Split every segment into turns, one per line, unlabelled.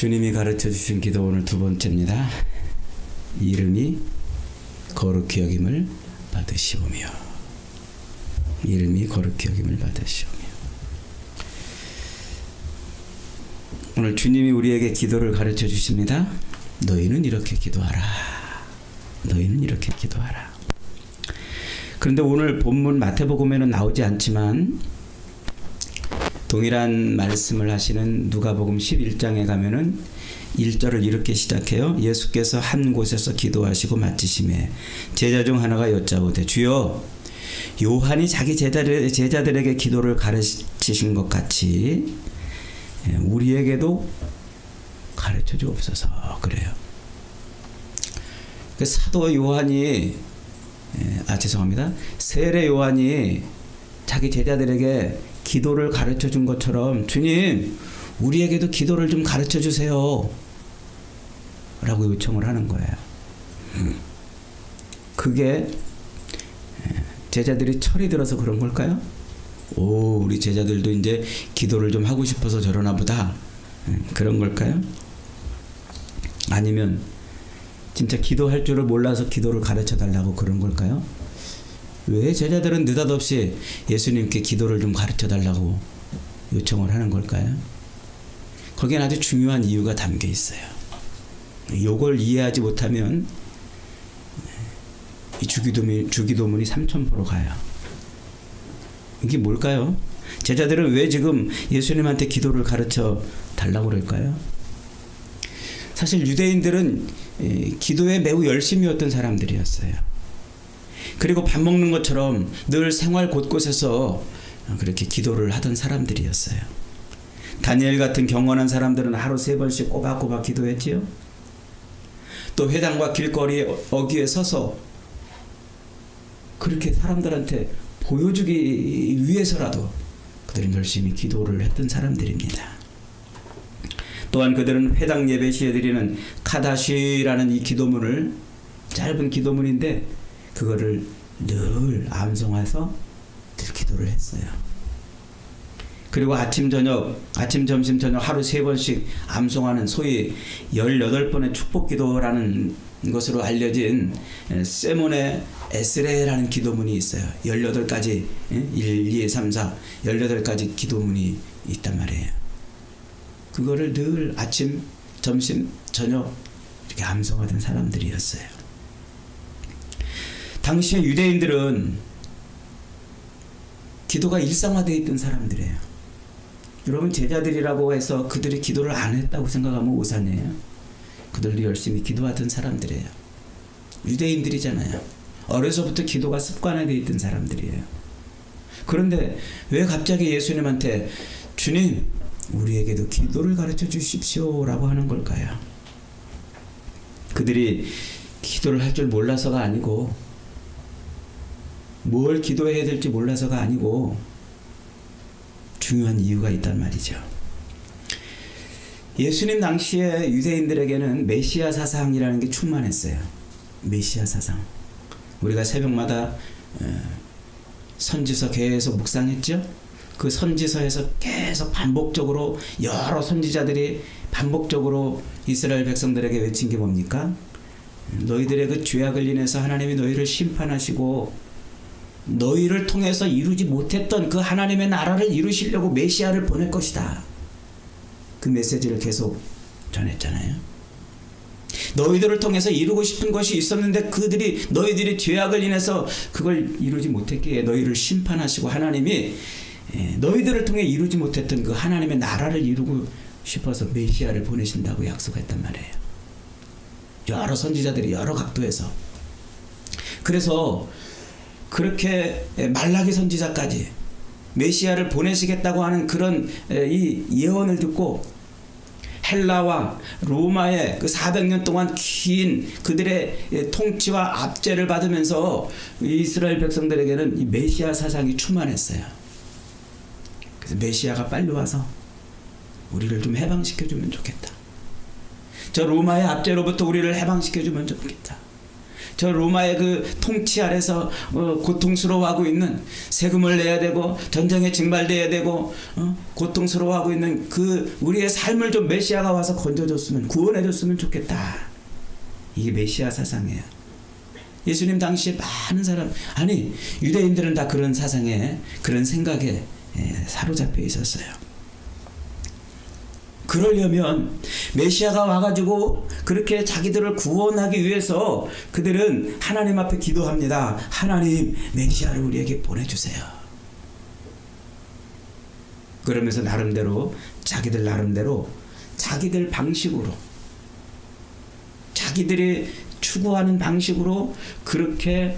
주님이 가르쳐 주신 기도 오늘 두 번째입니다. 이름이 거룩히 여김을 받으시오며. 이름이 거룩히 여김을 받으시오며. 오늘 주님이 우리에게 기도를 가르쳐 주십니다. 너희는 이렇게 기도하라. 너희는 이렇게 기도하라. 그런데 오늘 본문 마태복음에는 나오지 않지만 동일한 말씀을 하시는 누가복음 11장에 가면은 1절을 이렇게 시작해요. 예수께서 한 곳에서 기도하시고 마치심에 제자 중 하나가 여짜오되 주여 요한이 자기 제자들에게 기도를 가르치신 것 같이 우리에게도 가르쳐 주옵소서. 그래요. 그 사도 요한이 죄송합니다. 세례 요한이 자기 제자들에게 기도를 가르쳐 준 것처럼 주님 우리에게도 기도를 좀 가르쳐 주세요 라고 요청을 하는 거예요. 그게 제자들이 철이 들어서 그런 걸까요? 우리 제자들도 이제 기도를 좀 하고 싶어서 저러나 보다, 그런 걸까요? 아니면 진짜 기도할 줄을 몰라서 기도를 가르쳐 달라고 그런 걸까요? 왜 제자들은 느닷없이 예수님께 기도를 좀 가르쳐 달라고 요청을 하는 걸까요? 거기엔 아주 중요한 이유가 담겨 있어요. 요걸 이해하지 못하면 이 주기도문이 삼천포로 가요. 이게 뭘까요? 제자들은 왜 지금 예수님한테 기도를 가르쳐 달라고 그럴까요? 사실 유대인들은 기도에 매우 열심이었던 사람들이었어요. 그리고 밥 먹는 것처럼 늘 생활 곳곳에서 그렇게 기도를 하던 사람들이었어요. 다니엘 같은 경건한 사람들은 하루 3번씩 꼬박꼬박 기도했지요. 또 회당과 길거리 어귀에 서서 그렇게 사람들한테 보여주기 위해서라도 그들은 열심히 기도를 했던 사람들입니다. 또한 그들은 회당 예배 시에 드리는 카다시라는 이 기도문을, 짧은 기도문인데 그거를 늘 암송해서 늘 기도를 했어요. 그리고 아침, 점심, 저녁 하루 3번씩 암송하는 소위 18번의 축복기도라는 것으로 알려진 세몬의 에스레라는 기도문이 있어요. 18가지, 1, 2, 3, 4, 18가지 기도문이 있단 말이에요. 그거를 늘 아침, 점심, 저녁 이렇게 암송하던 사람들이었어요. 당시에 유대인들은 기도가 일상화되어 있던 사람들이에요. 여러분, 제자들이라고 해서 그들이 기도를 안 했다고 생각하면 오산이에요. 그들도 열심히 기도하던 사람들이에요. 유대인들이잖아요. 어려서부터 기도가 습관화되어 있던 사람들이에요. 그런데 왜 갑자기 예수님한테 주님 우리에게도 기도를 가르쳐 주십시오 라고 하는 걸까요? 그들이 기도를 할 줄 몰라서가 아니고, 뭘 기도해야 될지 몰라서가 아니고 중요한 이유가 있단 말이죠. 예수님 당시에 유대인들에게는 메시아 사상이라는 게 충만했어요. 메시아 사상. 우리가 새벽마다 선지서 계속 묵상했죠? 그 선지서에서 계속 반복적으로 여러 선지자들이 반복적으로 이스라엘 백성들에게 외친 게 뭡니까? 너희들의 그 죄악을 인해서 하나님이 너희를 심판하시고 너희를 통해서 이루지 못했던 그 하나님의 나라를 이루시려고 메시아를 보낼 것이다. 그 메시지를 계속 전했잖아요. 너희들을 통해서 이루고 싶은 것이 있었는데 너희들이 죄악을 인해서 그걸 이루지 못했기에 너희를 심판하시고 하나님이 너희들을 통해 이루지 못했던 그 하나님의 나라를 이루고 싶어서 메시아를 보내신다고 약속했단 말이에요. 여러 선지자들이 여러 각도에서. 그래서 그렇게 말라기 선지자까지 메시아를 보내시겠다고 하는 그런 이 예언을 듣고 헬라와 로마의 그 400년 동안 긴 그들의 통치와 압제를 받으면서 이스라엘 백성들에게는 이 메시아 사상이 충만했어요. 그래서 메시아가 빨리 와서 우리를 좀 해방시켜주면 좋겠다. 저 로마의 압제로부터 우리를 해방시켜주면 좋겠다. 저 로마의 그 통치 아래서 고통스러워하고 있는, 세금을 내야 되고 전쟁에 징발돼야 되고 고통스러워하고 있는 그 우리의 삶을 좀 메시아가 와서 건져줬으면, 구원해줬으면 좋겠다. 이게 메시아 사상이에요. 예수님 당시에 많은 사람, 아니 유대인들은 다 그런 사상에, 그런 생각에 사로잡혀 있었어요. 그러려면 메시아가 와가지고 그렇게 자기들을 구원하기 위해서 그들은 하나님 앞에 기도합니다. 하나님, 메시아를 우리에게 보내주세요. 그러면서 나름대로, 자기들 나름대로, 자기들 방식으로, 자기들이 추구하는 방식으로 그렇게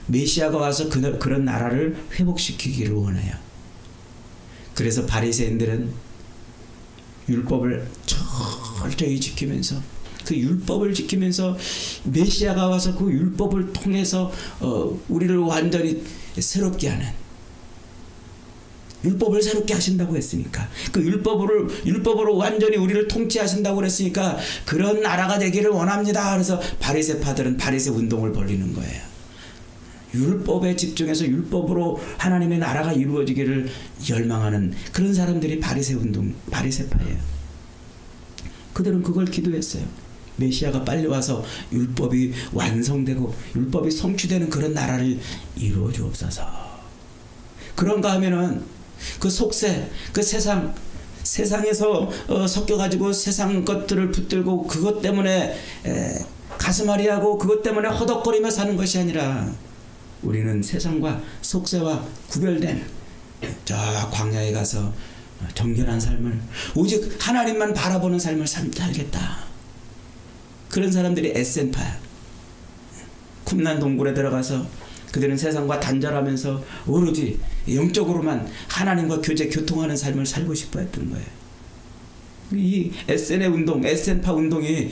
메시아가 와서 그런 나라를 회복시키기를 원해요. 그래서 바리새인들은 율법을 철저히 지키면서, 그 율법을 지키면서 메시아가 와서 그 율법을 통해서 우리를 완전히 새롭게 하는, 율법을 새롭게 하신다고 했으니까, 그 율법으로 완전히 우리를 통치하신다고 그랬으니까 그런 나라가 되기를 원합니다. 그래서 바리새파들은 바리새 운동을 벌이는 거예요. 율법에 집중해서 율법으로 하나님의 나라가 이루어지기를 열망하는 그런 사람들이 바리새파예요. 그들은 그걸 기도했어요. 메시아가 빨리 와서 율법이 완성되고 율법이 성취되는 그런 나라를 이루어 주옵소서. 그런가 하면은 그 속세, 그 세상에서 섞여가지고 세상 것들을 붙들고 그것 때문에 가슴앓이하고 그것 때문에 허덕거리며 사는 것이 아니라, 우리는 세상과 속세와 구별된 저 광야에 가서 정결한 삶을, 오직 하나님만 바라보는 삶을 살겠다. 그런 사람들이 에센파야. 쿰난 동굴에 들어가서 그들은 세상과 단절하면서 오로지 영적으로만 하나님과 교통하는 삶을 살고 싶어 했던 거예요. 이 에센파 운동이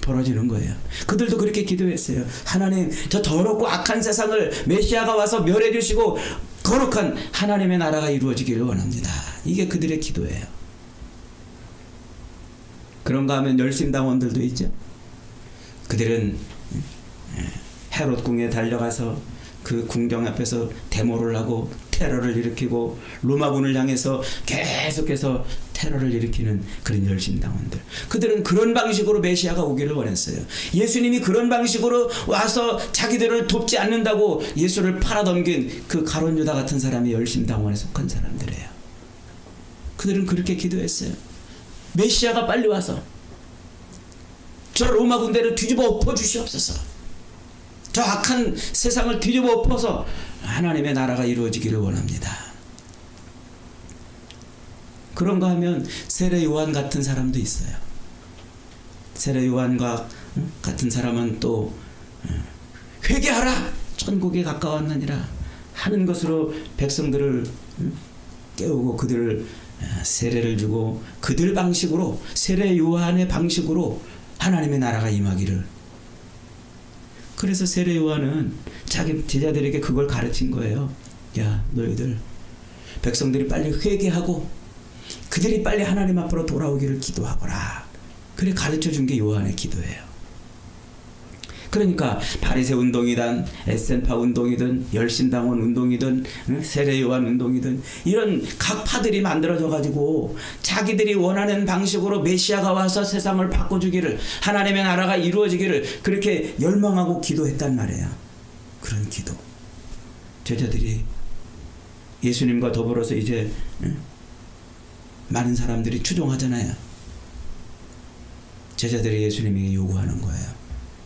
벌어지는 거예요. 그들도 그렇게 기도했어요. 하나님, 저 더럽고 악한 세상을 메시아가 와서 멸해 주시고 거룩한 하나님의 나라가 이루어지기를 원합니다. 이게 그들의 기도예요. 그런가 하면 열심당원들도 있죠. 그들은 헤롯 궁에 달려가서 그 궁정 앞에서 데모를 하고 테러를 일으키고 로마군을 향해서 계속해서 테러를 일으키는 그런 열심당원들. 그들은 그런 방식으로 메시아가 오기를 원했어요. 예수님이 그런 방식으로 와서 자기들을 돕지 않는다고 예수를 팔아넘긴 그 가룟 유다 같은 사람이 열심당원에 속한 사람들이에요. 그들은 그렇게 기도했어요. 메시아가 빨리 와서 저 로마 군대를 뒤집어 엎어 주시옵소서. 저 악한 세상을 뒤집어 엎어서 하나님의 나라가 이루어지기를 원합니다. 그런가 하면 세례 요한 같은 사람도 있어요. 세례 요한과 같은 사람은 또 회개하라, 천국에 가까웠느니라 하는 것으로 백성들을 깨우고 그들을 세례를 주고, 그들 방식으로, 세례 요한의 방식으로 하나님의 나라가 임하기를. 그래서 세례 요한은 자기 제자들에게 그걸 가르친 거예요. 야, 너희들 백성들이 빨리 회개하고 그들이 빨리 하나님 앞으로 돌아오기를 기도하거라. 그래 가르쳐 준 게 요한의 기도예요. 그러니까 바리새 운동이든 에센파 운동이든 열심당원 운동이든 세례 요한 운동이든 이런 각 파들이 만들어져 가지고 자기들이 원하는 방식으로 메시아가 와서 세상을 바꿔주기를, 하나님의 나라가 이루어지기를 그렇게 열망하고 기도했단 말이에요. 그런 기도. 제자들이 예수님과 더불어서 이제 많은 사람들이 추종하잖아요. 제자들이 예수님에게 요구하는 거예요.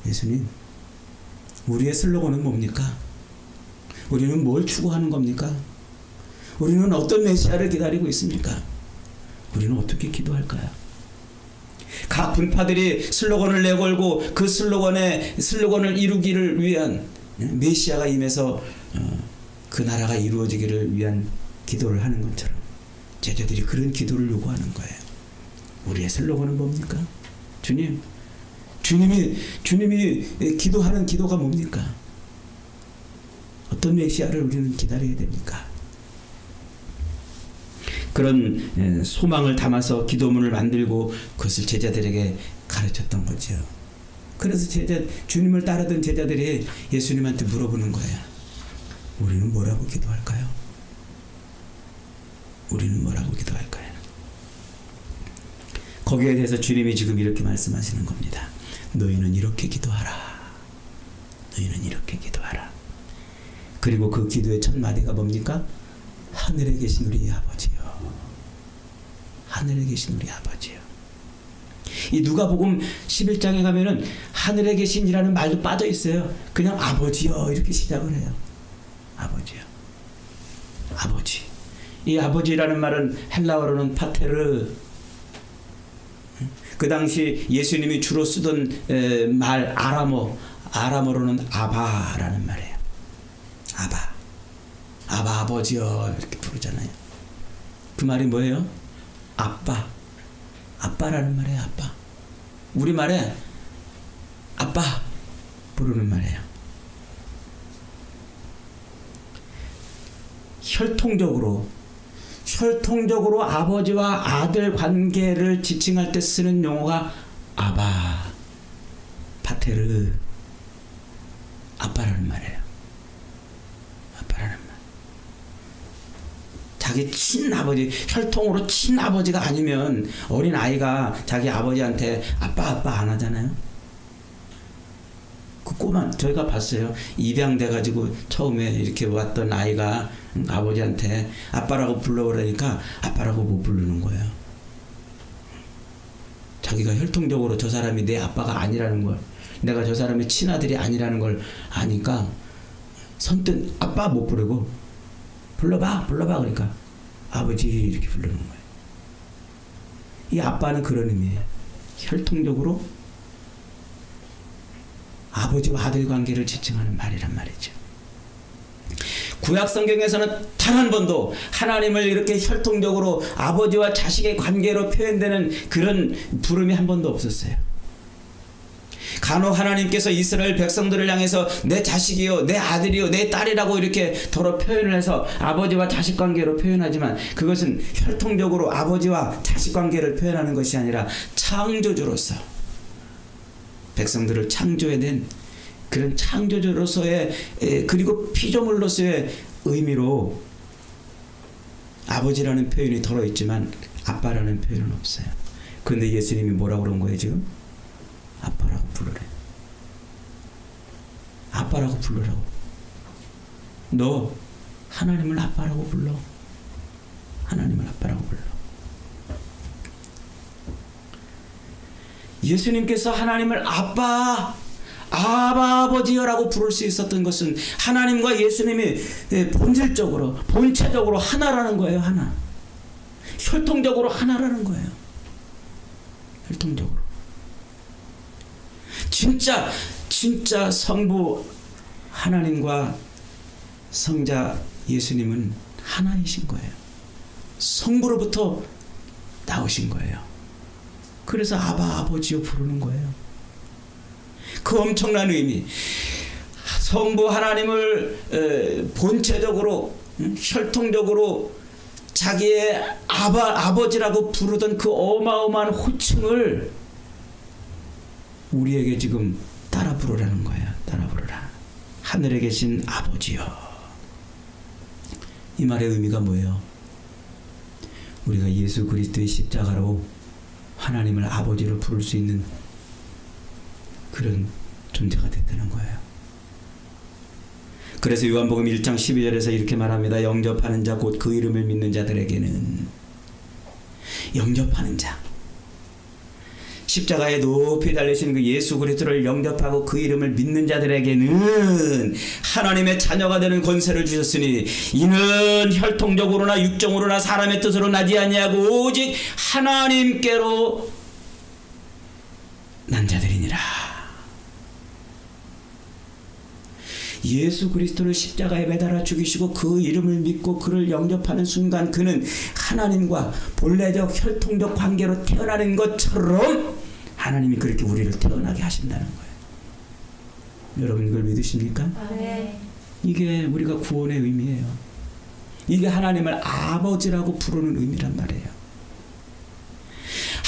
예수님, 우리의 슬로건은 뭡니까? 우리는 뭘 추구하는 겁니까? 우리는 어떤 메시아를 기다리고 있습니까? 우리는 어떻게 기도할까요? 각 분파들이 슬로건을 내걸고 그 슬로건을 이루기를 위한 메시아가 임해서 그 나라가 이루어지기를 위한 기도를 하는 것처럼 제자들이 그런 기도를 요구하는 거예요. 우리의 슬로건은 뭡니까? 주님이 기도하는 기도가 뭡니까? 어떤 메시아를 우리는 기다려야 됩니까? 그런 소망을 담아서 기도문을 만들고 그것을 제자들에게 가르쳤던 거죠. 그래서 주님을 따르던 제자들이 예수님한테 물어보는 거예요. 우리는 뭐라고 기도할까요? 우리는 뭐라고 기도할까요? 거기에 대해서 주님이 지금 이렇게 말씀하시는 겁니다. 너희는 이렇게 기도하라. 너희는 이렇게 기도하라. 그리고 그 기도의 첫 마디가 뭡니까? 하늘에 계신 우리 아버지요. 하늘에 계신 우리 아버지요. 이 누가복음 11장에 가면은 하늘에 계신이라는 말도 빠져 있어요. 그냥 아버지요 이렇게 시작을 해요. 아버지요. 아버지. 이 아버지라는 말은 헬라어로는 파테르. 그 당시 예수님이 주로 쓰던 말 아람어로는 아바라는 말이에요. 아바 아버지요 이렇게 부르잖아요. 그 말이 뭐예요? 아빠라는 말이에요. 아빠. 우리말에 아빠 부르는 말이에요. 혈통적으로 아버지와 아들 관계를 지칭할 때 쓰는 용어가 아바, 파테르, 아빠라는 말이에요. 아빠라는 말. 자기 친아버지, 혈통으로 친아버지가 아니면 어린 아이가 자기 아버지한테 아빠 안 하잖아요. 그 꼬마 저희가 봤어요. 입양돼가지고 처음에 이렇게 왔던 아이가 아버지한테 아빠라고 불러보라니까 아빠라고 못 부르는 거예요. 자기가 혈통적으로 저 사람이 내 아빠가 아니라는 걸, 내가 저 사람의 친아들이 아니라는 걸 아니까 선뜻 아빠 못 부르고 불러봐 그러니까 아버지 이렇게 부르는 거예요. 이 아빠는 그런 의미예요. 혈통적으로 아버지와 아들 관계를 지칭하는 말이란 말이죠. 구약 성경에서는 단 한 번도 하나님을 이렇게 혈통적으로 아버지와 자식의 관계로 표현되는 그런 부름이 한 번도 없었어요. 간혹 하나님께서 이스라엘 백성들을 향해서 내 자식이요, 내 아들이요, 내 딸이라고 이렇게 더러 표현을 해서 아버지와 자식 관계로 표현하지만 그것은 혈통적으로 아버지와 자식 관계를 표현하는 것이 아니라 창조주로서 백성들을 창조해낸 그런 창조주로서의 그리고 피조물로서의 의미로 아버지라는 표현이 들어있지만 아빠라는 표현은 없어요. 그런데 예수님이 뭐라고 그런 거예요 지금? 아빠라고 부르래. 아빠라고 부르라고. 너 하나님을 아빠라고 불러. 하나님을 아빠라고 불러. 예수님께서 하나님을 아버지여라고 부를 수 있었던 것은 하나님과 예수님이 본질적으로 본체적으로 하나라는 거예요. 하나. 혈통적으로 하나라는 거예요. 혈통적으로. 진짜 성부 하나님과 성자 예수님은 하나이신 거예요. 성부로부터 나오신 거예요. 그래서 아버지요 부르는 거예요. 그 엄청난 의미. 성부 하나님을 본체적으로 혈통적으로 자기의 아버지라고 부르던 그 어마어마한 호칭을 우리에게 지금 따라 부르라는 거예요. 따라 부르라. 하늘에 계신 아버지요. 이 말의 의미가 뭐예요? 우리가 예수 그리스도의 십자가로 하나님을 아버지로 부를 수 있는 그런 존재가 됐다는 거예요. 그래서 요한복음 1장 12절에서 이렇게 말합니다. 영접하는 자 곧 그 이름을 믿는 자들에게는, 영접하는 자, 십자가에 높이 달리신 그 예수 그리스도를 영접하고 그 이름을 믿는 자들에게는 하나님의 자녀가 되는 권세를 주셨으니 이는 혈통적으로나 육정으로나 사람의 뜻으로 나지 아니하고 오직 하나님께로 난 자들이니라. 예수 그리스도를 십자가에 매달아 죽이시고 그 이름을 믿고 그를 영접하는 순간 그는 하나님과 본래적 혈통적 관계로 태어나는 것처럼 하나님이 그렇게 우리를 태어나게 하신다는 거예요. 여러분 이걸 믿으십니까?
네.
이게 우리가 구원의 의미예요. 이게 하나님을 아버지라고 부르는 의미란 말이에요.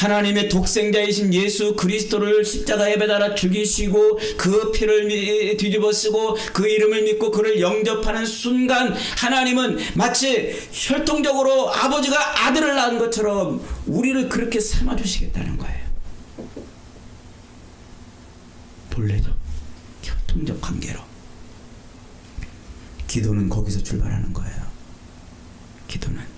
하나님의 독생자이신 예수 그리스도를 십자가에 매달아 죽이시고 그 피를 뒤집어 쓰고 그 이름을 믿고 그를 영접하는 순간 하나님은 마치 혈통적으로 아버지가 아들을 낳은 것처럼 우리를 그렇게 삼아주시겠다는 거예요. 본래적 혈통적 관계로. 기도는 거기서 출발하는 거예요. 기도는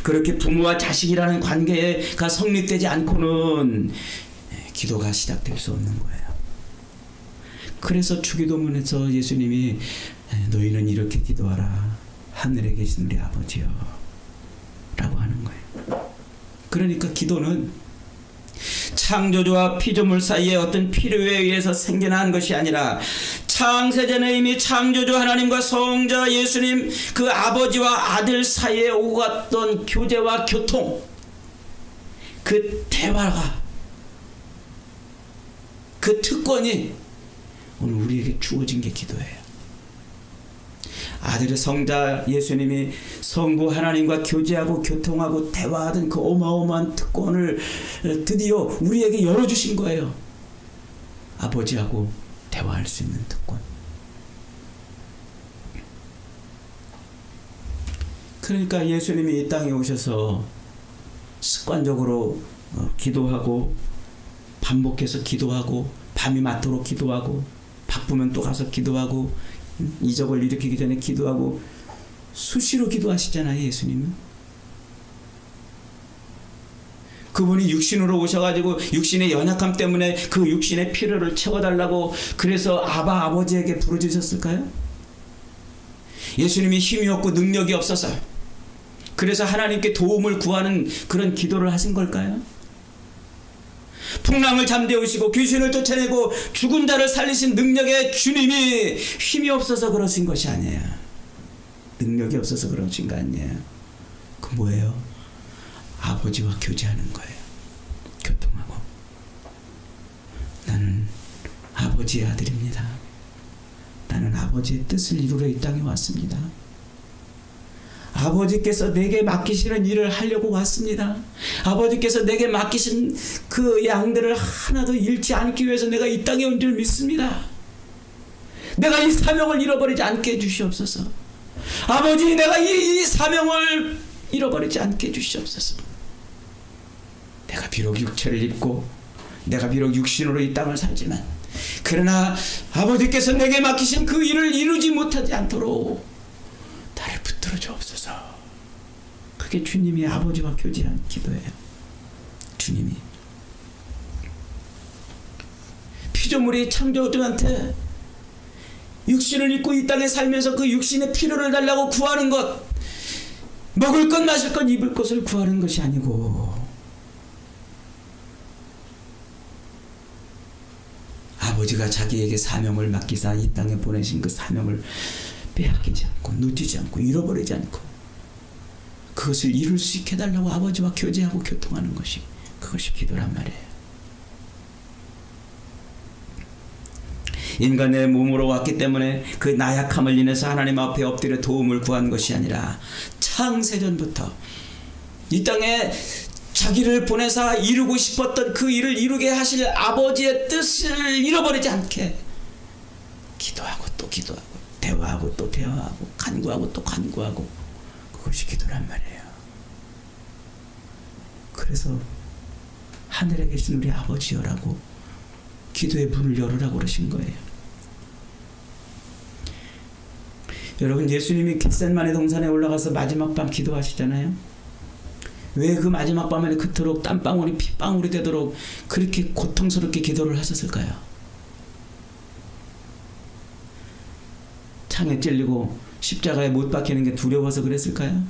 그렇게 부모와 자식이라는 관계가 성립되지 않고는 기도가 시작될 수 없는 거예요. 그래서 주기도문에서 예수님이 너희는 이렇게 기도하라. 하늘에 계신 우리 아버지여 라고 하는 거예요. 그러니까 기도는 창조주와 피조물 사이의 어떤 필요에 의해서 생겨난 것이 아니라 창세전에 이미 창조주 하나님과 성자 예수님 그 아버지와 아들 사이에 오고 갔던 교제와 교통, 그 대화가, 그 특권이 오늘 우리에게 주어진 게 기도예요. 아들의 성자 예수님이 성부 하나님과 교제하고 교통하고 대화하던 그 어마어마한 특권을 드디어 우리에게 열어주신 거예요. 아버지하고 대화할 수 있는 특권. 그러니까 예수님이 이 땅에 오셔서 습관적으로 기도하고 반복해서 기도하고 밤이 맞도록 기도하고 바쁘면 또 가서 기도하고 이적을 일으키기 전에 기도하고 수시로 기도하시잖아요. 예수님은 그분이 육신으로 오셔가지고 육신의 연약함 때문에 그 육신의 필요를 채워달라고 그래서 아버지에게 부르짖었을까요? 예수님이 힘이 없고 능력이 없어서 그래서 하나님께 도움을 구하는 그런 기도를 하신 걸까요? 풍랑을 잠재우시고 귀신을 쫓아내고 죽은 자를 살리신 능력의 주님이 힘이 없어서 그러신 것이 아니에요. 능력이 없어서 그러신 거 아니에요. 그 뭐예요? 아버지와 교제하는 거예요. 교통하고. 나는 아버지의 아들입니다. 나는 아버지의 뜻을 이루러 이 땅에 왔습니다. 아버지께서 내게 맡기시는 일을 하려고 왔습니다. 아버지께서 내게 맡기신 그 양들을 하나도 잃지 않기 위해서 내가 이 땅에 온 줄 믿습니다. 내가 이 사명을 잃어버리지 않게 해주시옵소서. 아버지, 내가 이 사명을 잃어버리지 않게 해주시옵소서. 내가 비록 육체를 입고 내가 비록 육신으로 이 땅을 살지만 그러나 아버지께서 내게 맡기신 그 일을 이루지 못하지 않도록 나를 붙들어 주옵소서. 그게 주님이 아버지와 교제한 기도예요. 주님이 피조물이 창조주한테 육신을 입고 이 땅에 살면서 그 육신의 필요를 달라고 구하는 것, 먹을 것, 마실 것, 입을 것을 구하는 것이 아니고 아버지가 자기에게 사명을 맡기사 이 땅에 보내신 그 사명을 빼앗기지 않고 놓치지 않고 잃어버리지 않고 그것을 이룰 수 있게 해달라고 아버지와 교제하고 교통하는 것이 그것이 기도란 말이에요. 인간의 몸으로 왔기 때문에 그 나약함을 인해서 하나님 앞에 엎드려 도움을 구한 것이 아니라 창세전부터 이 땅에 자기를 보내사 이루고 싶었던 그 일을 이루게 하실 아버지의 뜻을 잃어버리지 않게 기도하고 또 기도하고 대화하고 또 대화하고 간구하고 또 간구하고 그것이 기도란 말이에요. 그래서 하늘에 계신 우리 아버지여라고 기도의 문을 열으라고 그러신 거예요. 여러분, 예수님이 겟셋마네 동산에 올라가서 마지막 밤 기도하시잖아요. 왜 그 마지막 밤에 그토록 땀방울이 핏방울이 되도록 그렇게 고통스럽게 기도를 하셨을까요? 창에 찔리고 십자가에 못 박히는 게 두려워서 그랬을까요?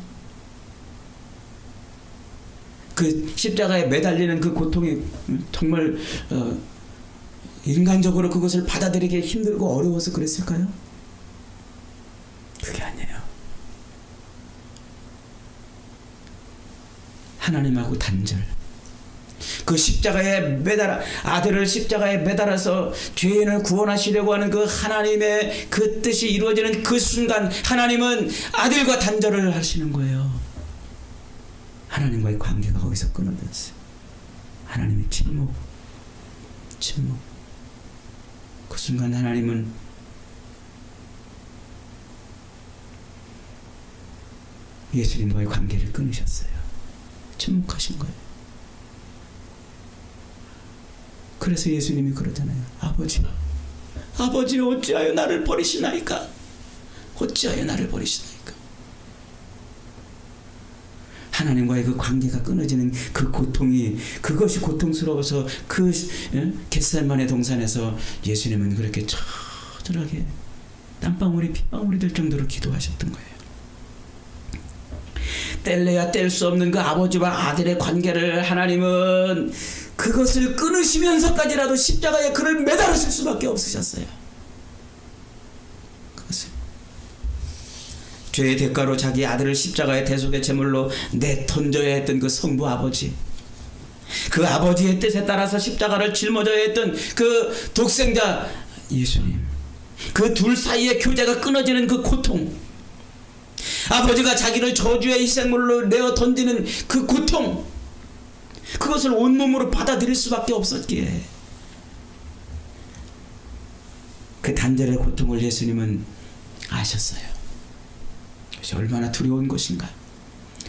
그 십자가에 매달리는 그 고통이 정말 인간적으로 그것을 받아들이기 힘들고 어려워서 그랬을까요? 그게 아니에요. 하나님하고 단절. 그 십자가에 매달아 아들을 십자가에 매달아서 죄인을 구원하시려고 하는 그 하나님의 그 뜻이 이루어지는 그 순간 하나님은 아들과 단절을 하시는 거예요. 하나님과의 관계가 거기서 끊어졌어요. 하나님의 침묵. 그 순간 하나님은 예수님과의 관계를 끊으셨어요. 침묵하신 거예요. 그래서 예수님이 그러잖아요. 아버지 어찌하여 나를 버리시나이까? 어찌하여 나를 버리시나이까? 하나님과의 그 관계가 끊어지는 그 고통이, 그것이 고통스러워서 그 겟세마네 동산에서 예수님은 그렇게 처절하게 땀방울이 핏방울이 될 정도로 기도하셨던 거예요. 뗄래야 뗄 수 없는 그 아버지와 아들의 관계를 하나님은 그것을 끊으시면서까지라도 십자가에 그를 매달으실 수밖에 없으셨어요. 그것을 죄의 대가로 자기 아들을 십자가의 대속의 제물로 내던져야 했던 그 성부 아버지, 그 아버지의 뜻에 따라서 십자가를 짊어져야 했던 그 독생자 예수님, 그 둘 사이의 교제가 끊어지는 그 고통, 아버지가 자기를 저주의 희생물로 내어 던지는 그 고통, 그것을 온몸으로 받아들일 수밖에 없었기에 그 단절의 고통을 예수님은 아셨어요. 그것이 얼마나 두려운 것인가,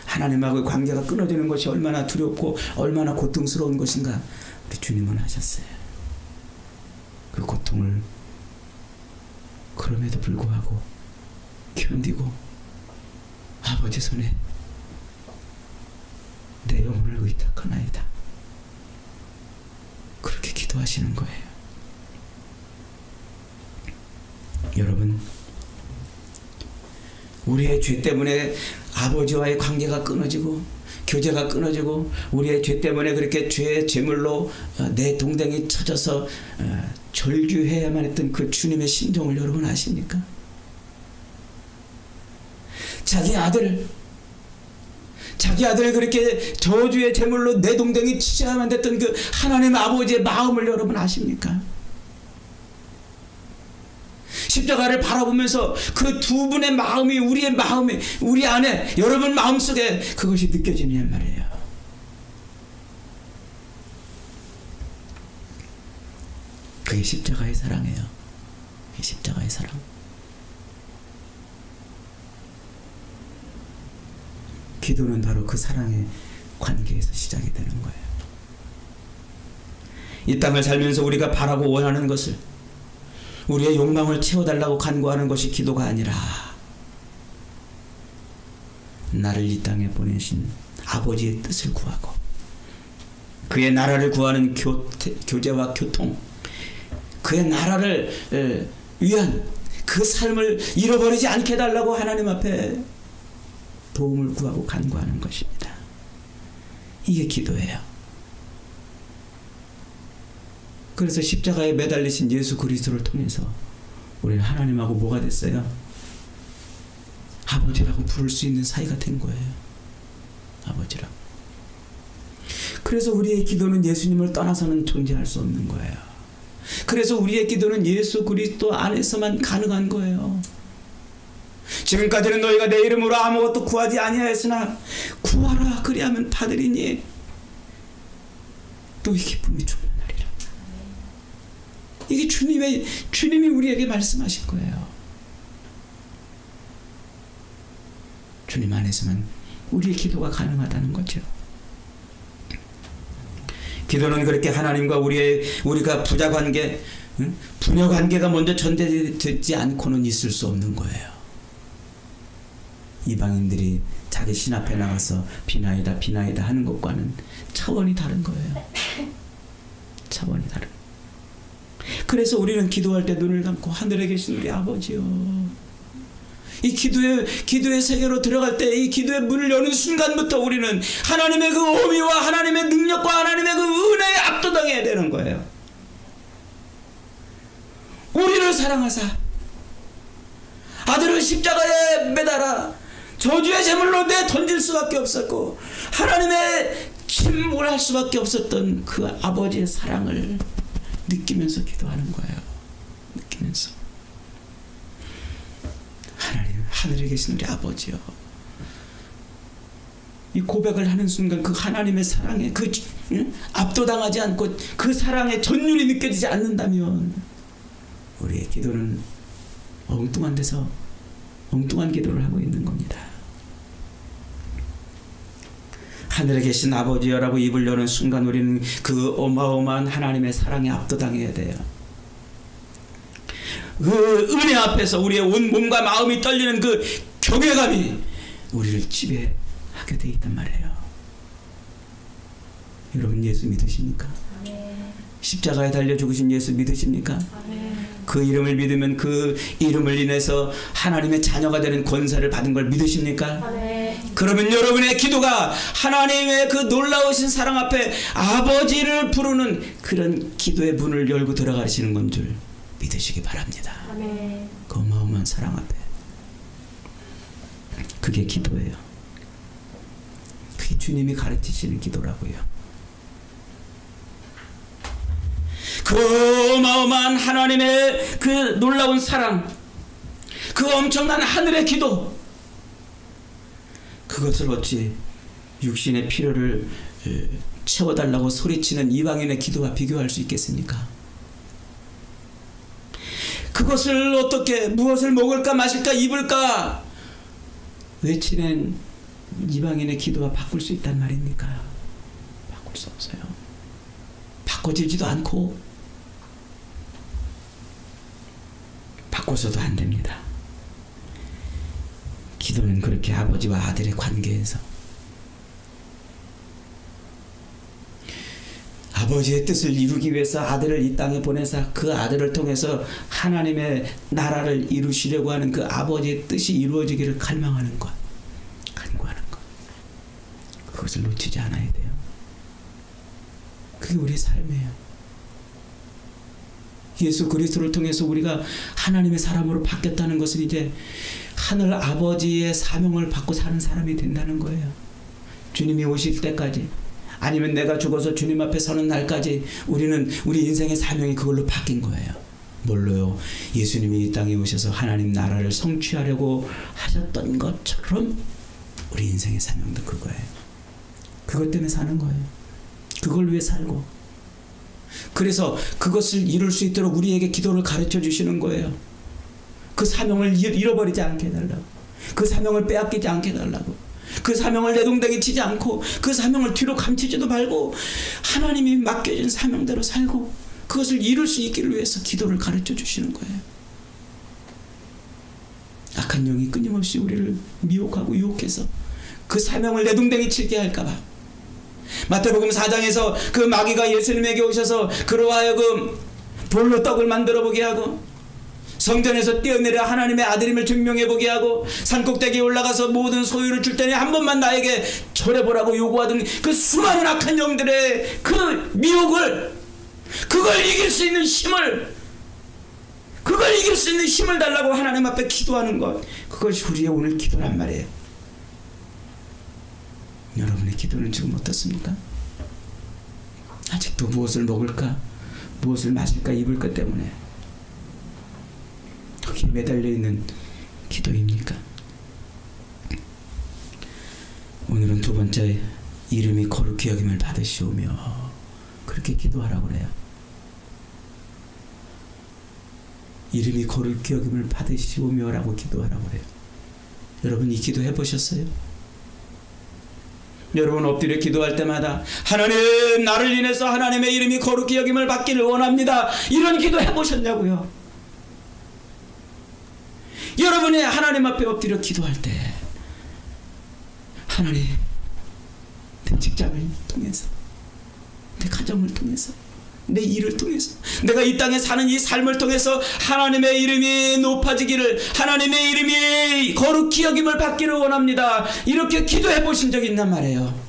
하나님하고의 관계가 끊어지는 것이 얼마나 두렵고 얼마나 고통스러운 것인가 우리 주님은 아셨어요. 그 고통을 그럼에도 불구하고 견디고 아버지 손에 내 영혼을 의탁하나이다, 그렇게 기도하시는 거예요. 여러분, 우리의 죄 때문에 아버지와의 관계가 끊어지고 교제가 끊어지고 우리의 죄 때문에 그렇게 죄의 제물로 내 동댕이 쳐져서 절규해야만 했던 그 주님의 심정을 여러분 아십니까? 자기 아들 그렇게 저주의 제물로 내 동댕이 치셔야만 됐던 그 하나님 아버지의 마음을 여러분 아십니까? 십자가를 바라보면서 그 두 분의 마음이 우리의 마음에, 우리 안에, 여러분 마음속에 그것이 느껴지느냐 말이에요. 그게 십자가의 사랑이에요. 그게 십자가의 사랑. 기도는 바로 그 사랑의 관계에서 시작이 되는 거예요. 이 땅을 살면서 우리가 바라고 원하는 것을, 우리의 욕망을 채워달라고 간구하는 것이 기도가 아니라 나를 이 땅에 보내신 아버지의 뜻을 구하고 그의 나라를 구하는 교제와 교통, 그의 나라를 위한 그 삶을 잃어버리지 않게 해달라고 하나님 앞에 도움을 구하고 간구하는 것입니다. 이게 기도예요. 그래서 십자가에 매달리신 예수 그리스도를 통해서 우리는 하나님하고 뭐가 됐어요? 아버지라고 부를 수 있는 사이가 된 거예요. 아버지라고. 그래서 우리의 기도는 예수님을 떠나서는 존재할 수 없는 거예요. 그래서 우리의 기도는 예수 그리스도 안에서만 가능한 거예요. 지금까지는 너희가 내 이름으로 아무것도 구하지 아니하였으나 구하라 그리하면 받으리니 너희 기쁨이 충만하리라. 이게 주님이 우리에게 말씀하신 거예요. 주님 안에서만 우리의 기도가 가능하다는 거죠. 기도는 그렇게 하나님과 우리가 부자 관계, 부녀 관계가 먼저 전제되지 않고는 있을 수 없는 거예요. 이방인들이 자기 신 앞에 나가서 비나이다 비나이다 하는 것과는 차원이 다른 거예요. 차원이 다른. 그래서 우리는 기도할 때 눈을 감고 하늘에 계신 우리 아버지요, 이 기도의 세계로 들어갈 때, 이 기도의 문을 여는 순간부터 우리는 하나님의 그 어미와 하나님의 능력과 하나님의 그 은혜에 압도당해야 되는 거예요. 우리를 사랑하사 아들을 십자가에 매달아 저주의 제물로 내 던질 수밖에 없었고 하나님의 침묵을 할 수밖에 없었던 그 아버지의 사랑을 느끼면서 기도하는 거예요. 느끼면서. 하나님, 하늘에 계신 우리 아버지요, 이 고백을 하는 순간 그 하나님의 사랑에 압도당하지 않고 그 사랑의 전율이 느껴지지 않는다면 우리의 기도는 엉뚱한 데서 엉뚱한 기도를 하고 있는 겁니다. 하늘에 계신 아버지여라고 입을 여는 순간 우리는 그 어마어마한 하나님의 사랑에 압도당해야 돼요. 그 은혜 앞에서 우리의 온 몸과 마음이 떨리는 그 경외감이 우리를 지배하게 돼 있단 말이에요. 여러분 예수 믿으십니까? 십자가에 달려 죽으신 예수 믿으십니까? 그 이름을 믿으면 그 이름을 인해서 하나님의 자녀가 되는 권세를 받은 걸 믿으십니까? 그러면 여러분의 기도가 하나님의 그 놀라우신 사랑 앞에 아버지를 부르는 그런 기도의 문을 열고 들어가시는 건 줄 믿으시기 바랍니다. 그 어마어마한 사랑 앞에. 그게 기도예요. 그게 주님이 가르치시는 기도라고요. 그 어마어마한 하나님의 그 놀라운 사랑, 그 엄청난 하늘의 기도, 그것을 어찌 육신의 필요를 채워달라고 소리치는 이방인의 기도와 비교할 수 있겠습니까? 그것을 어떻게 무엇을 먹을까 마실까 입을까 외치는 이방인의 기도와 바꿀 수 있단 말입니까? 바꿀 수 없어요. 바꿔지지도 않고 바꿔서도 안 됩니다. 기도는 그렇게 아버지와 아들의 관계에서 아버지의 뜻을 이루기 위해서 아들을 이 땅에 보내사 그 아들을 통해서 하나님의 나라를 이루시려고 하는 그 아버지의 뜻이 이루어지기를 갈망하는 것, 간구하는 것, 그것을 놓치지 않아야 돼요. 그게 우리의 삶이에요. 예수 그리스도를 통해서 우리가 하나님의 사람으로 바뀌었다는 것은 이제 하늘 아버지의 사명을 받고 사는 사람이 된다는 거예요. 주님이 오실 때까지, 아니면 내가 죽어서 주님 앞에 서는 날까지 우리는 우리 인생의 사명이 그걸로 바뀐 거예요. 뭘로요? 예수님이 이 땅에 오셔서 하나님 나라를 성취하려고 하셨던 것처럼 우리 인생의 사명도 그거예요. 그것 때문에 사는 거예요. 그걸 위해 살고, 그래서 그것을 이룰 수 있도록 우리에게 기도를 가르쳐 주시는 거예요. 그 사명을 잃어버리지 않게 해달라고, 그 사명을 빼앗기지 않게 해달라고, 그 사명을 내동댕이 치지 않고 그 사명을 뒤로 감추지도 말고 하나님이 맡겨진 사명대로 살고 그것을 이룰 수 있기를 위해서 기도를 가르쳐 주시는 거예요. 악한 영이 끊임없이 우리를 미혹하고 유혹해서 그 사명을 내동댕이 치게 할까봐, 마태복음 4장에서 그 마귀가 예수님에게 오셔서 그로 하여금 돌로 떡을 만들어 보게 하고 성전에서 뛰어내려 하나님의 아들임을 증명해보게 하고 산꼭대기에 올라가서 모든 소유를 줄 테니 한 번만 나에게 절해보라고 요구하던 그 수많은 악한 영들의 그 미혹을, 그걸 이길 수 있는 힘을 달라고 하나님 앞에 기도하는 것, 그것이 우리의 오늘 기도란 말이에요. 여러분의 기도는 지금 어떻습니까? 아직도 무엇을 먹을까, 무엇을 마실까, 입을 것 때문에 거기에 매달려 있는 기도입니까? 오늘은 두 번째, 이름이 거룩히 여김을 받으시오며, 그렇게 기도하라고 그래요. 이름이 거룩히 여김을 받으시오며 라고 기도하라고 그래요. 여러분 이 기도 해보셨어요? 여러분 엎드려 기도할 때마다 하나님, 나를 인해서 하나님의 이름이 거룩히 여김을 받기를 원합니다, 이런 기도 해보셨냐고요? 여러분이 하나님 앞에 엎드려 기도할 때 하나님, 내 직장을 통해서, 내 가정을 통해서, 내 일을 통해서, 내가 이 땅에 사는 이 삶을 통해서 하나님의 이름이 높아지기를, 하나님의 이름이 거룩히 여김을 받기를 원합니다, 이렇게 기도해 보신 적 있단 말이에요.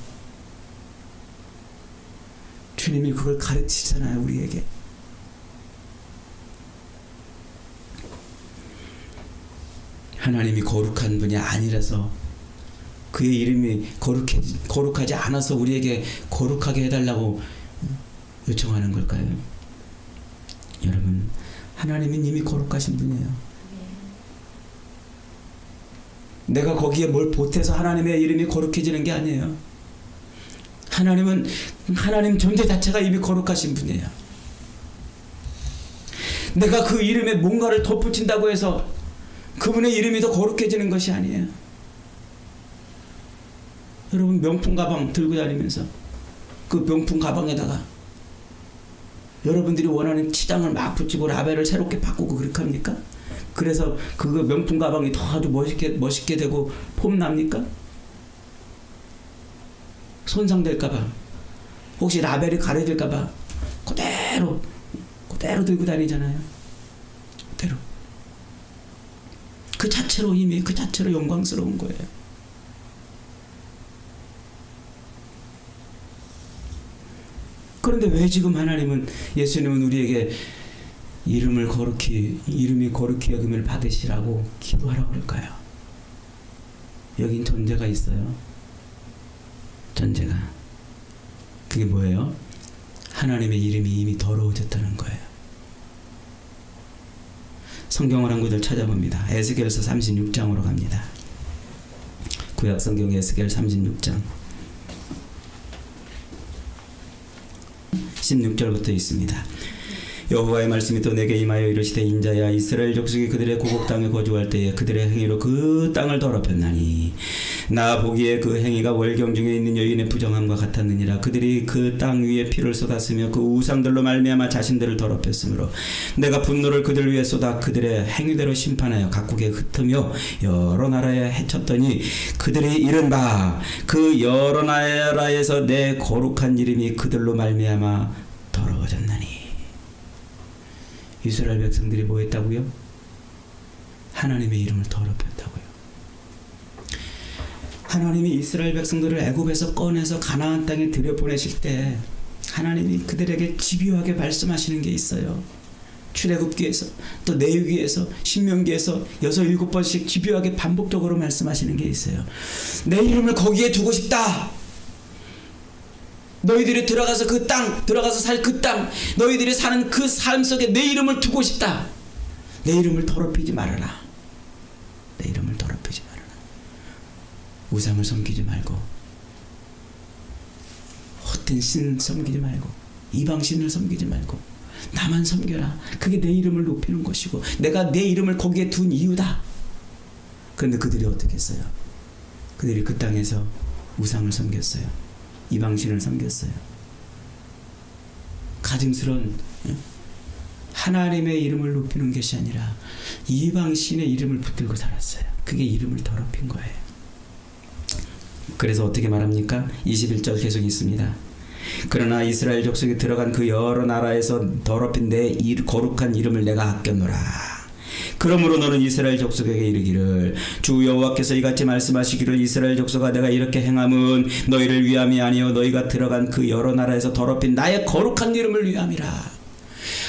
주님이 그걸 가르치잖아요, 우리에게. 하나님이 거룩한 분이 아니라서, 그의 이름이 거룩하지 않아서 우리에게 거룩하게 해달라고 요청하는 걸까요? 여러분, 하나님은 이미 거룩하신 분이에요. 내가 거기에 뭘 보태서 하나님의 이름이 거룩해지는 게 아니에요. 하나님은 하나님 존재 자체가 이미 거룩하신 분이에요. 내가 그 이름에 뭔가를 덧붙인다고 해서 그분의 이름이 더 거룩해지는 것이 아니에요. 여러분 명품 가방 들고 다니면서 그 명품 가방에다가 여러분들이 원하는 치장을 막 붙이고 라벨을 새롭게 바꾸고 그렇게 합니까? 그래서 그 명품 가방이 더 아주 멋있게 되고 폼납니까? 손상될까봐, 혹시 라벨이 가려질까봐 그대로 들고 다니잖아요. 그대로. 그 자체로 이미 그 자체로 영광스러운 거예요. 그런데 왜 지금 하나님은, 예수님은 우리에게 이름이 거룩히 여김을 받으시라고 기도하라고 그럴까요? 여긴 존재가 있어요. 존재가. 그게 뭐예요? 하나님의 이름이 이미 더러워졌다는 거예요. 성경을 한 구절 찾아봅니다. 에스겔서 36장으로 갑니다. 구약 성경 에스겔 36장 16절부터 있습니다. 여호와의 말씀이 또 내게 임하여 이르시되 인자야, 이스라엘 족속이 그들의 고국 땅에 거주할 때에 그들의 행위로 그 땅을 더럽혔나니 나 보기에 그 행위가 월경 중에 있는 여인의 부정함과 같았느니라. 그들이 그 땅 위에 피를 쏟았으며 그 우상들로 말미암아 자신들을 더럽혔으므로 내가 분노를 그들 위에 쏟아 그들의 행위대로 심판하여 각국에 흩으며 여러 나라에 해쳤더니 그들이 이른바 그 여러 나라에서 내 거룩한 이름이 그들로 말미암아 더러워졌나니. 이스라엘 백성들이 뭐 했다고요? 하나님의 이름을 더럽혔다고요. 하나님이 이스라엘 백성들을 애굽에서 꺼내서 가나안 땅에 들여보내실 때 하나님이 그들에게 집요하게 말씀하시는 게 있어요. 출애굽기에서 또 레위기에서 신명기에서 6, 7번씩 집요하게 반복적으로 말씀하시는 게 있어요. 내 이름을 거기에 두고 싶다. 너희들이 들어가서 들어가서 살 그 땅, 너희들이 사는 그 삶 속에 내 이름을 두고 싶다. 내 이름을 더럽히지 말아라. 내 이름을 더럽히지 말아라. 우상을 섬기지 말고, 헛된 신 섬기지 말고, 이방신을 섬기지 말고, 나만 섬겨라. 그게 내 이름을 높이는 것이고 내가 내 이름을 거기에 둔 이유다. 그런데 그들이 어떻게 했어요? 그들이 그 땅에서 우상을 섬겼어요. 이방신을 섬겼어요. 가증스러운, 하나님의 이름을 높이는 것이 아니라 이방신의 이름을 붙들고 살았어요. 그게 이름을 더럽힌 거예요. 그래서 어떻게 말합니까? 21절 계속 있습니다. 그러나 이스라엘 족속이 들어간 그 여러 나라에서 더럽힌 내 거룩한 이름을 내가 아꼈노라. 그러므로 너는 이스라엘 족속에게 이르기를, 주 여호와께서 이같이 말씀하시기를, 이스라엘 족속아, 내가 이렇게 행함은 너희를 위함이 아니요 너희가 들어간 그 여러 나라에서 더럽힌 나의 거룩한 이름을 위함이라.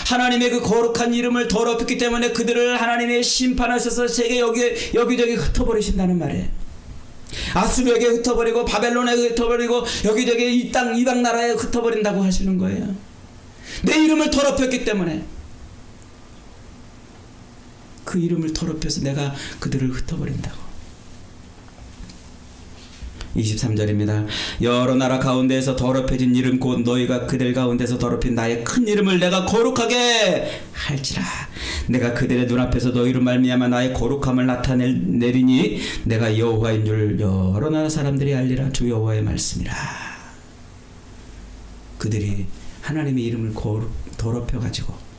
하나님의 그 거룩한 이름을 더럽혔기 때문에 그들을 하나님의 심판하셔서 세계 여기저기 흩어버리신다는 말이에요. 아수르에게 흩어버리고 바벨론에 흩어버리고 여기저기 이방 나라에 흩어버린다고 하시는 거예요. 내 이름을 더럽혔기 때문에, 그 이름을 더럽혀서 내가 그들을 흩어버린다고. 23절입니다. 여러 나라 가운데에서 더럽혀진 이름 곧 너희가 그들 가운데서 더럽힌 나의 큰 이름을 내가 거룩하게 할지라. 내가 그들의 눈앞에서 너희로 말미암아 나의 거룩함을 나타내리니 내가 여호와인 줄 여러 나라 사람들이 알리라. 주 여호와의 말씀이라. 그들이 하나님의 이름을 더럽혀가지고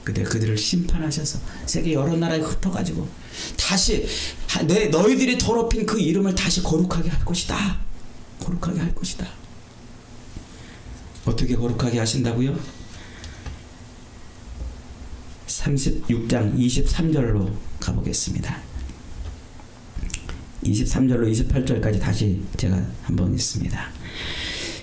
그들을 심판하셔서 세계 여러 나라에 흩어가지고 다시 너희들이 더럽힌 그 이름을 다시 거룩하게 할 것이다. 거룩하게 할 것이다. 어떻게 거룩하게 하신다고요? 36장 23절로 가보겠습니다. 23절로 28절까지 다시 제가 한번 읽습니다.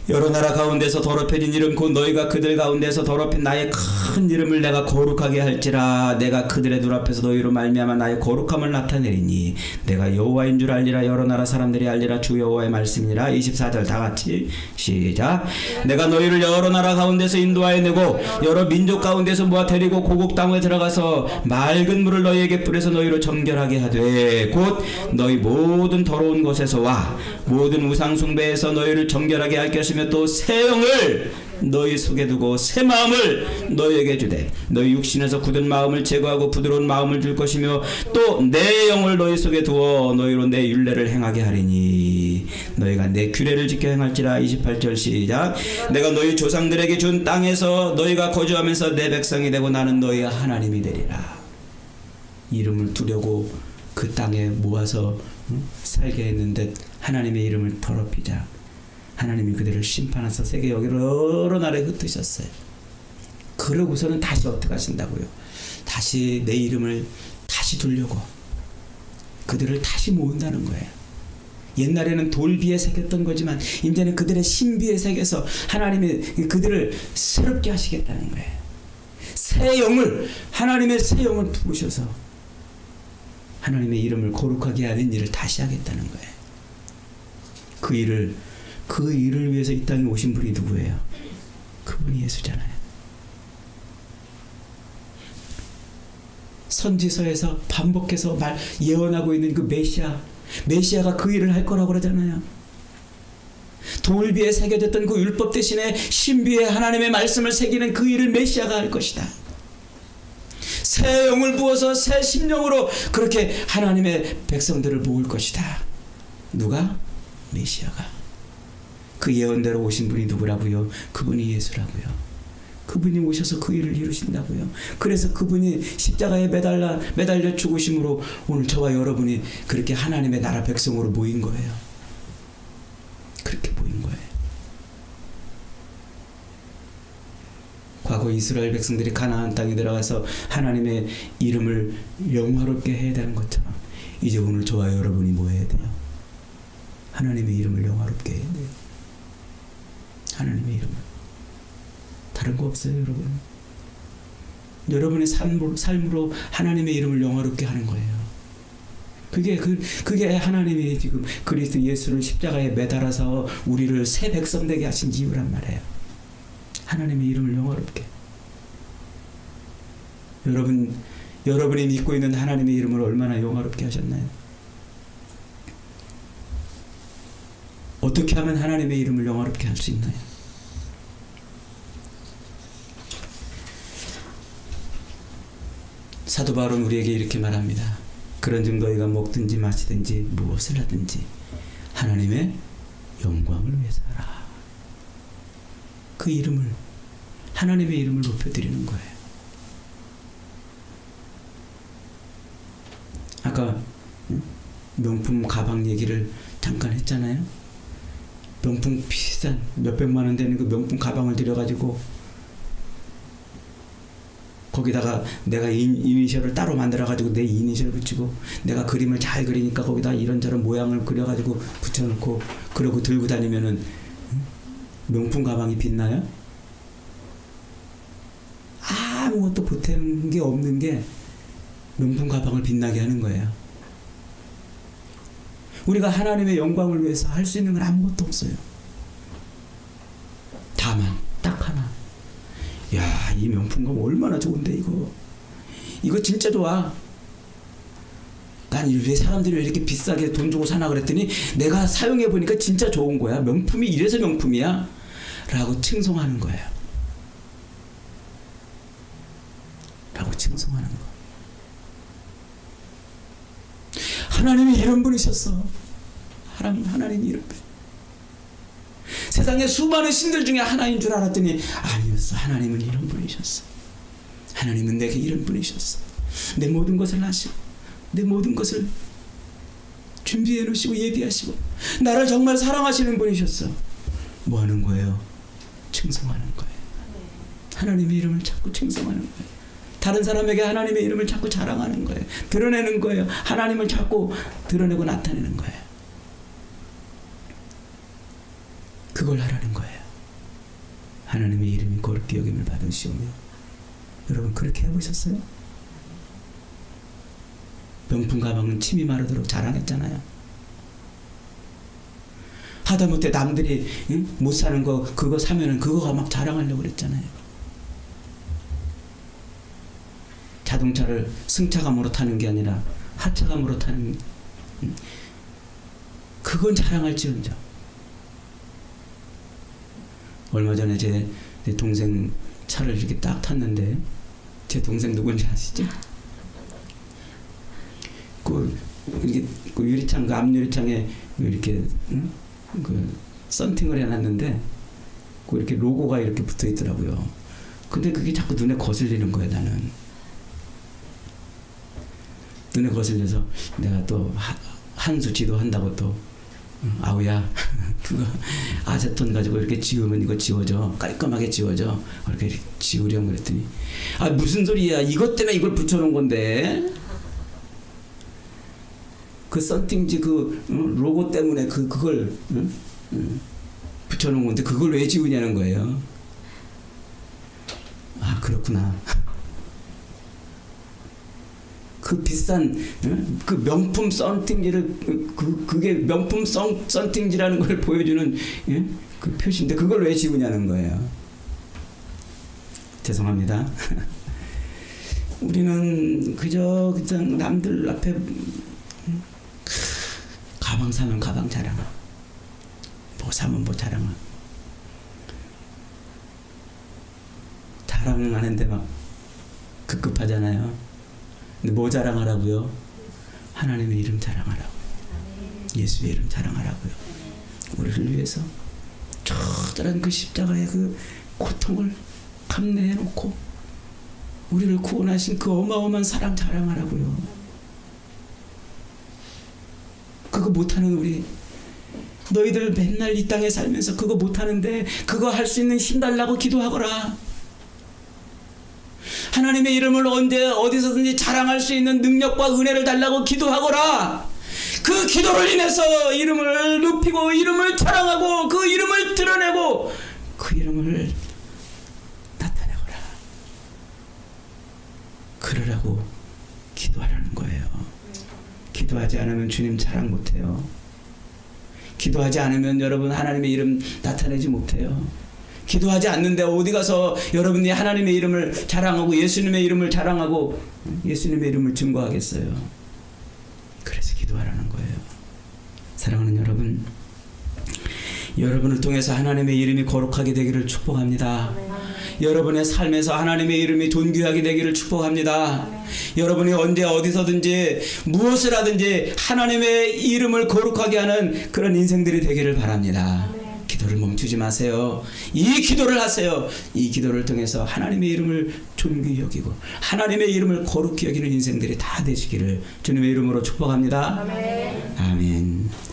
여러 나라 가운데서 더럽혀진 이름 곧 너희가 그들 가운데서 더럽힌 나의 큰 이름을 내가 거룩하게 할지라. 내가 그들의 눈앞에서 너희로 말미암아 나의 거룩함을 나타내리니 내가 여호와인 줄 알리라. 여러 나라 사람들이 알리라. 주 여호와의 말씀이니라. 24절 다같이 시작. 내가 너희를 여러 나라 가운데서 인도하여 내고 여러 민족 가운데서 모아 데리고 고국 땅에 들어가서 맑은 물을 너희에게 뿌려서 너희를 정결하게 하되 곧 너희 모든 더러운 곳에서와 모든 우상 숭배에서 너희를 정결하게 할 것이며 또 새 영을 너희 속에 두고 새 마음을 너희에게 주되 너희 육신에서 굳은 마음을 제거하고 부드러운 마음을 줄 것이며 또 내 영을 너희 속에 두어 너희로 내 율례를 행하게 하리니 너희가 내 규례를 지켜 행할지라. 28절 시작. 내가 너희 조상들에게 준 땅에서 너희가 거주하면서 내 백성이 되고 나는 너희의 하나님이 되리라. 이름을 두려고 그 땅에 모아서 살게 했는데 하나님의 이름을 더럽히자 하나님이 그들을 심판하사 세계 여러 나라에 흩으셨어요. 그러고서는 다시 어떻게 하신다고요? 다시 내 이름을 다시 두려고 그들을 다시 모은다는 거예요. 옛날에는 돌비에 새겼던 거지만 이제는 그들의 신비에 새겨서 하나님이 그들을 새롭게 하시겠다는 거예요. 새 영을 하나님의 새 영을 부으셔서 하나님의 이름을 거룩하게 하는 일을 다시 하겠다는 거예요. 그 일을 위해서 이 땅에 오신 분이 누구예요? 그분이 예수잖아요. 선지서에서 반복해서 예언하고 있는 그 메시아가 그 일을 할 거라고 그러잖아요. 돌비에 새겨졌던 그 율법 대신에 신비에 하나님의 말씀을 새기는 그 일을 메시아가 할 것이다. 새 영을 부어서 새 심령으로 그렇게 하나님의 백성들을 모을 것이다. 누가? 메시아가. 그 예언대로 오신 분이 누구라고요? 그분이 예수라고요. 그분이 오셔서 그 일을 이루신다고요. 그래서 그분이 십자가에 매달려 죽으심으로 오늘 저와 여러분이 그렇게 하나님의 나라 백성으로 모인 거예요. 그렇게 모인 거예요. 과거 이스라엘 백성들이 가나안 땅에 들어가서 하나님의 이름을 영화롭게 해야 되는 것처럼 이제 오늘 저와 여러분이 뭐 해야 돼요? 하나님의 이름을 영화롭게 해야 돼요. 하나님의 이름을. 다른 거 없어요, 여러분. 여러분의 삶으로 하나님의 이름을 영화롭게 하는 거예요. 그게 하나님이 지금 그리스도 예수를 십자가에 매달아서 우리를 새 백성 되게 하신 이유란 말이에요. 하나님의 이름을 영화롭게. 여러분이 믿고 있는 하나님의 이름을 얼마나 영화롭게 하셨나요? 어떻게 하면 하나님의 이름을 영화롭게 할 수 있나요? 사도 바울은 우리에게 이렇게 말합니다. 그런즉 너희가 먹든지 마시든지 무엇을 하든지 하나님의 영광을 위해서 하라. 그 이름을, 하나님의 이름을 높여드리는 거예요. 아까 명품 가방 얘기를 잠깐 했잖아요. 명품 비싼 몇백만 원 되는 그 명품 가방을 들여가지고 거기다가 내가 이니셜을 따로 만들어가지고 내 이니셜 붙이고 내가 그림을 잘 그리니까 거기다 이런저런 모양을 그려가지고 붙여놓고 그러고 들고 다니면은 명품 가방이 빛나요? 아무것도 보탠 게 없는 게 명품 가방을 빛나게 하는 거예요. 우리가 하나님의 영광을 위해서 할 수 있는 건 아무것도 없어요. 다만 딱 하나. 야, 이 명품가방 얼마나 좋은데 이거 진짜 좋아. 난 왜 사람들이 왜 이렇게 비싸게 돈 주고 사나 그랬더니 내가 사용해 보니까 진짜 좋은 거야. 명품이 이래서 명품이야 라고 칭송하는 거예요. 라고 칭송하는 거. 하나님이 이런 분이셨어. 하나님이 이런 분. 세상에 수많은 신들 중에 하나인 줄 알았더니 아니었어. 하나님은 이런 분이셨어. 하나님은 내게 이런 분이셨어. 내 모든 것을 아시고 내 모든 것을 준비해 놓으시고 예비하시고 나를 정말 사랑하시는 분이셨어. 뭐 하는 거예요? 칭송하는 거예요. 하나님의 이름을 자꾸 칭송하는 거예요. 다른 사람에게 하나님의 이름을 자꾸 자랑하는 거예요. 드러내는 거예요. 하나님을 자꾸 드러내고 나타내는 거예요. 그걸 하라는 거예요. 하나님의 이름이 거룩히 여김을 받으시오며. 여러분 그렇게 해보셨어요? 명품 가방은 침이 마르도록 자랑했잖아요. 하다못해 남들이 못 사는 거 그거 사면은 그거가 막 자랑하려고 그랬잖아요. 자동차를 승차감으로 타는 게 아니라 하차감으로 타는, 그건 자랑할지언정. 얼마 전에 제 동생 차를 이렇게 딱 탔는데, 제 동생 누군지 아시죠? 그 유리창, 그 앞유리창에 이렇게 그 썬팅을 해놨는데, 그 이렇게 로고가 이렇게 붙어 있더라고요. 근데 그게 자꾸 눈에 거슬리는 거예요, 나는. 눈에 거슬려서 내가 또 한 수 지도한다고 또 아우야 그거 아세톤 가지고 이렇게 지우면 이거 지워져, 깔끔하게 지워져. 이렇게 지우려고 그랬더니 아 무슨 소리야, 이것 때문에 이걸 붙여놓은 건데, 그 썬팅지 그 로고 때문에 그걸 붙여놓은 건데 그걸 왜 지우냐는 거예요. 아 그렇구나. 그 비싼 그 명품 썬팅지를 그게 명품 썬팅지라는 걸 보여주는 그 표시인데 그걸 왜 지우냐는 거예요. 죄송합니다. 우리는 그저 그냥 남들 앞에 가방 사면 가방 자랑하고, 뭐 사면 뭐 자랑하고, 자랑은 하는데 막 급급하잖아요. 근데 뭐 자랑하라고요? 하나님의 이름 자랑하라고, 예수의 이름 자랑하라고요. 우리를 위해서 커다란 그 십자가의 그 고통을 감내해놓고 우리를 구원하신 그 어마어마한 사랑 자랑하라고요. 그거 못하는 우리, 너희들 맨날 이 땅에 살면서 그거 못하는데 그거 할 수 있는 힘 달라고 기도하거라. 하나님의 이름을 언제 어디서든지 자랑할 수 있는 능력과 은혜를 달라고 기도하거라. 그 기도를 인해서 이름을 높이고 이름을 자랑하고 그 이름을 드러내고 그 이름을 나타내거라. 그러라고 기도하라는 거예요. 기도하지 않으면 주님 자랑 못해요. 기도하지 않으면 여러분 하나님의 이름 나타내지 못해요. 기도하지 않는데 어디 가서 여러분이 하나님의 이름을 자랑하고 예수님의 이름을 자랑하고 예수님의 이름을 증거하겠어요. 그래서 기도하라는 거예요. 사랑하는 여러분, 여러분을 통해서 하나님의 이름이 거룩하게 되기를 축복합니다. 여러분의 삶에서 하나님의 이름이 존귀하게 되기를 축복합니다. 여러분이 언제 어디서든지 무엇을 하든지 하나님의 이름을 거룩하게 하는 그런 인생들이 되기를 바랍니다. 기도를 멈추지 마세요. 이 기도를 하세요. 이 기도를 통해서 하나님의 이름을 존귀히 여기고 하나님의 이름을 거룩히 여기는 인생들이 다 되시기를 주님의 이름으로 축복합니다. 아멘. 아멘.